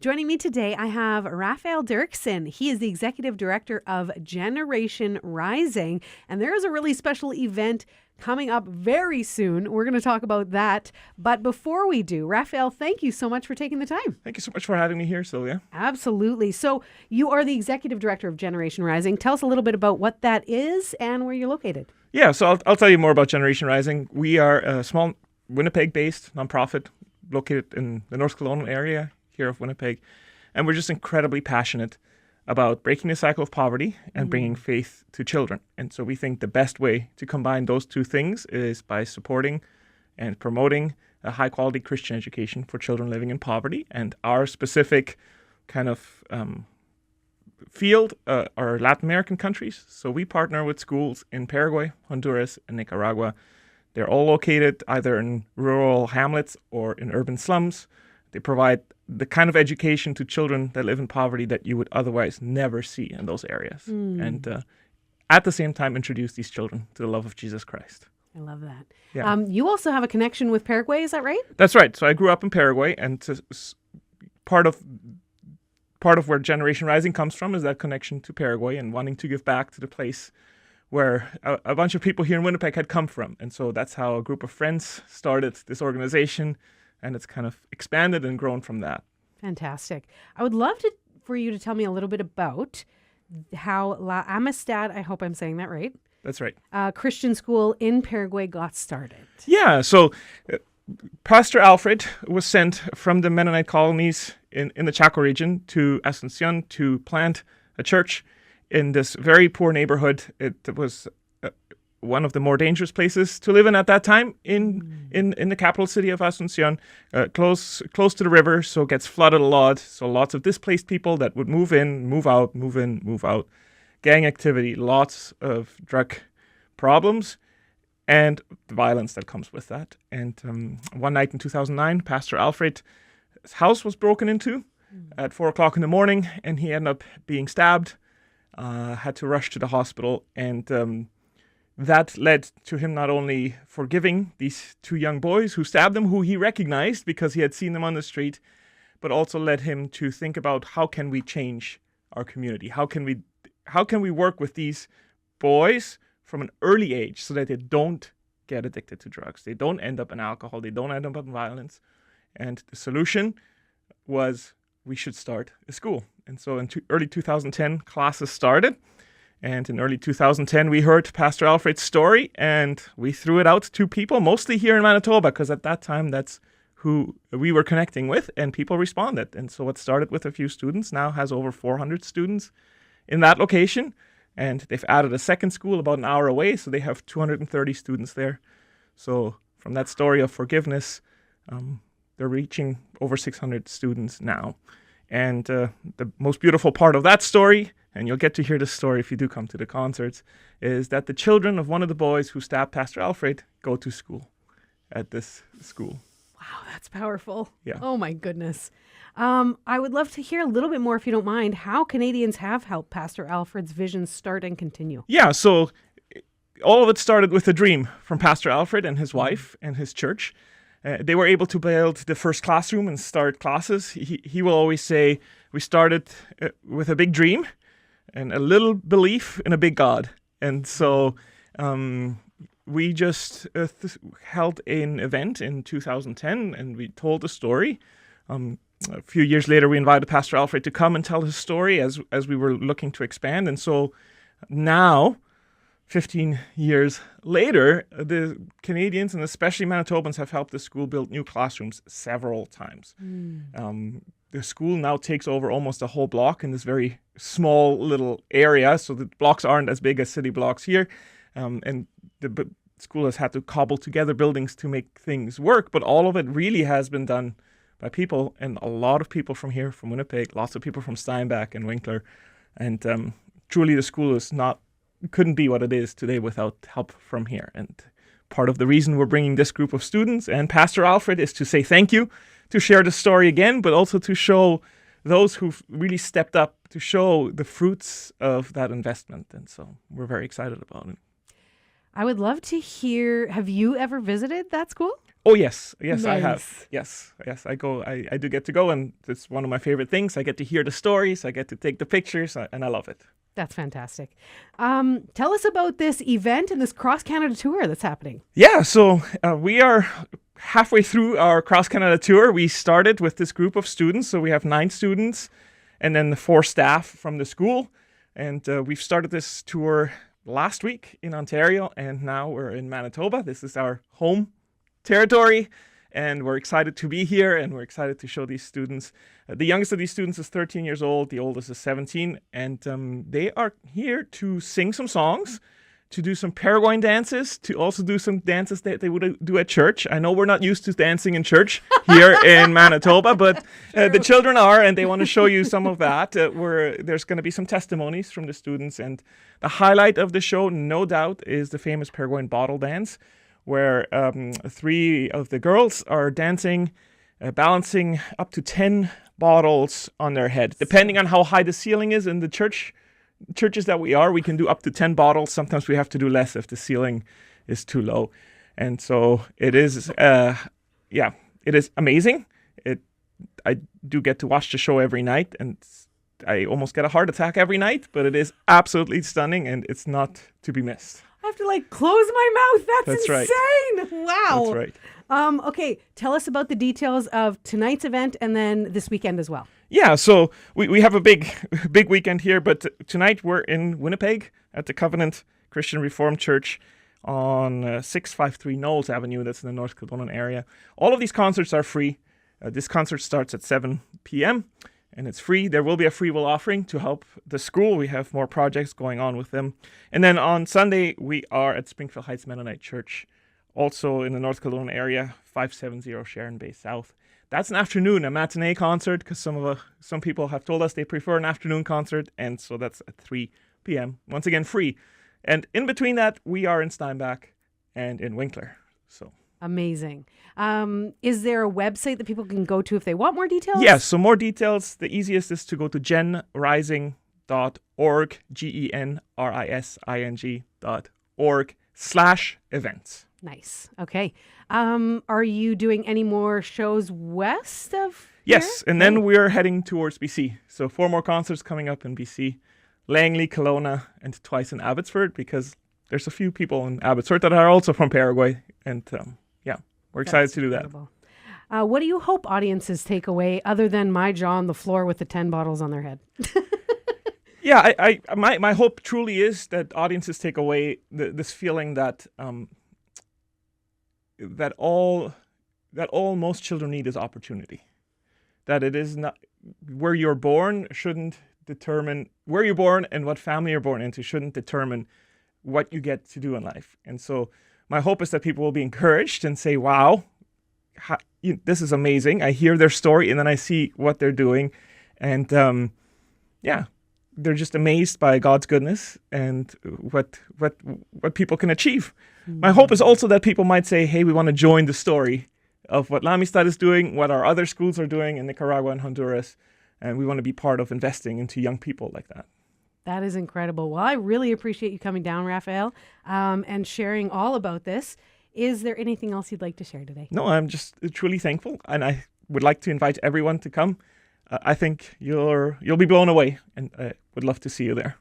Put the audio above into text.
Joining me today, I have Raphael Dirksen. He is the Executive Director of Generation Rising, and there is a really special event coming up very soon. We're going to talk about that. But before we do, Raphael, thank you so much for taking the time. Thank you so much for having me here, Sylvia. Absolutely. So you are the Executive Director of Generation Rising. Tell us a little bit about what that is and where you're located. Yeah, so I'll tell you more about Generation Rising. We are a small Winnipeg-based nonprofit located in the North Kelowna area here of Winnipeg. And we're just incredibly passionate about breaking the cycle of poverty and bringing faith to children. And so we think the best way to combine those two things is by supporting and promoting a high-quality Christian education for children living in poverty. And our specific kind of field are Latin American countries. So we partner with schools in Paraguay, Honduras, and Nicaragua. They're all located either in rural hamlets or in urban slums. They provide the kind of education to children that live in poverty that you would otherwise never see in those areas. And at the same time, introduce these children to the love of Jesus Christ. I love that. Yeah. You also have a connection with Paraguay, is that right? That's right. So I grew up in Paraguay, and part of where Generation Rising comes from is that connection to Paraguay and wanting to give back to the place where a bunch of people here in Winnipeg had come from. And so that's how a group of friends started this organization, and it's kind of expanded and grown from that. Fantastic. I would love for you to tell me a little bit about how La Amistad, I hope I'm saying that right, That's right. Christian school in Paraguay got started. Yeah, so Pastor Alfred was sent from the Mennonite colonies in the Chaco region to Asuncion to plant a church in this very poor neighborhood. It was one of the more dangerous places to live in at that time in the capital city of Asuncion, close to the river, so it gets flooded a lot. So lots of displaced people that would move in, move out, move in, move out. Gang activity, lots of drug problems, and the violence that comes with that. And one night in 2009, Pastor Alfred's house was broken into at 4 o'clock in the morning, and he ended up being stabbed, had to rush to the hospital, and that led to him not only forgiving these two young boys who stabbed him, who he recognized because he had seen them on the street, but also led him to think about how can we change our community? How can we work with these boys from an early age so that they don't get addicted to drugs? They don't end up in alcohol. They don't end up in violence. And the solution was we should start a school. And so in early 2010, classes started. And in early 2010, we heard Pastor Alfred's story, and we threw it out to people, mostly here in Manitoba, because at that time, that's who we were connecting with, and people responded. And so what started with a few students now has over 400 students in that location, and they've added a second school about an hour away, so they have 230 students there. So from that story of forgiveness, they're reaching over 600 students now. And the most beautiful part of that story, and you'll get to hear this story if you do come to the concerts, is that the children of one of the boys who stabbed Pastor Alfred go to school at this school. Wow, that's powerful. Yeah. Oh, my goodness. I would love to hear a little bit more, if you don't mind, how Canadians have helped Pastor Alfred's vision start and continue. Yeah, so all of it started with a dream from Pastor Alfred and his wife and his church. They were able to build the first classroom and start classes. He will always say, we started with a big dream and a little belief in a big God. And so we just held an event in 2010, and we told the story. A few years later, we invited Pastor Alfred to come and tell his story as we were looking to expand. And so now, 15 years later, the Canadians and especially Manitobans have helped the school build new classrooms several times. The school now takes over almost a whole block in this very small little area, so the blocks aren't as big as city blocks here. And the school has had to cobble together buildings to make things work, but all of it really has been done by people, and a lot of people from here, from Winnipeg, lots of people from Steinbach and Winkler. And truly the school couldn't be what it is today without help from here. And part of the reason we're bringing this group of students and Pastor Alfred is to say thank you, to share the story again, but also to show those who've really stepped up, to show the fruits of that investment. And so we're very excited about it. I would love to hear, have you ever visited that school? Oh, yes. Yes, I Nice. have. Yes. I go. I do get to go, and it's one of my favorite things. I get to hear the stories. I get to take the pictures, and I love it. That's fantastic. Tell us about this event and this cross-Canada tour that's happening. Yeah, so we are halfway through our cross-Canada tour. We started with this group of students, so we have 9 students, and then the 4 staff from the school. And we've started this tour last week in Ontario, and now we're in Manitoba. This is our home territory, and we're excited to be here, and we're excited to show these students. The youngest of these students is 13 years old, the oldest is 17, and they are here to sing some songs, to do some Paraguayan dances, to also do some dances that they would do at church. I know we're not used to dancing in church here in Manitoba, but the children are, and they want to show you some of that. There's going to be some testimonies from the students, and the highlight of the show, no doubt, is the famous Paraguayan bottle dance, where 3 of the girls are dancing, balancing up to 10 bottles on their head. Depending on how high the ceiling is in the churches that we can do up to 10 bottles. Sometimes we have to do less if the ceiling is too low. And so it is, it is amazing. I do get to watch the show every night, and I almost get a heart attack every night, but it is absolutely stunning, and it's not to be missed. I have to close my mouth. That's right. insane. Wow. That's right. Okay, tell us about the details of tonight's event and then this weekend as well. Yeah, so we have a big weekend here, but tonight we're in Winnipeg at the Covenant Christian Reformed Church on 653 Knowles Avenue. That's in the North Kelowna area. All of these concerts are free. This concert starts at 7 p.m. and it's free. There will be a free will offering to help the school. We have more projects going on with them. And then on Sunday, we are at Springfield Heights Mennonite Church, also in the North Kelowna area, 570 Sharon Bay South. That's an afternoon, a matinee concert, because some people have told us they prefer an afternoon concert, and so that's at 3 p.m. Once again, free. And in between that, we are in Steinbach and in Winkler. So amazing. Is there a website that people can go to if they want more details? Yes, so more details. The easiest is to go to genrising.org, genrising.org/events. Nice. Okay. Are you doing any more shows west of Yes, here? and then we're heading towards BC. So 4 more concerts coming up in BC. Langley, Kelowna, and twice in Abbotsford, because there's a few people in Abbotsford that are also from Paraguay. And we're excited to do that. What do you hope audiences take away other than my jaw on the floor with the 10 bottles on their head? Yeah, my hope truly is that audiences take away this feeling that that all most children need is opportunity. That it is not where you're born shouldn't determine where you're born, and what family you're born into shouldn't determine what you get to do in life. And so my hope is that people will be encouraged and say, wow, this is amazing. I hear their story and then I see what they're doing. And they're just amazed by God's goodness and what people can achieve. Mm-hmm. My hope is also that people might say, hey, we want to join the story of what La Amistad is doing, what our other schools are doing in Nicaragua and Honduras, and we want to be part of investing into young people like that. That is incredible. Well, I really appreciate you coming down, Raphael, and sharing all about this. Is there anything else you'd like to share today? No, I'm just truly thankful, and I would like to invite everyone to come. I think you'll be blown away, and I would love to see you there.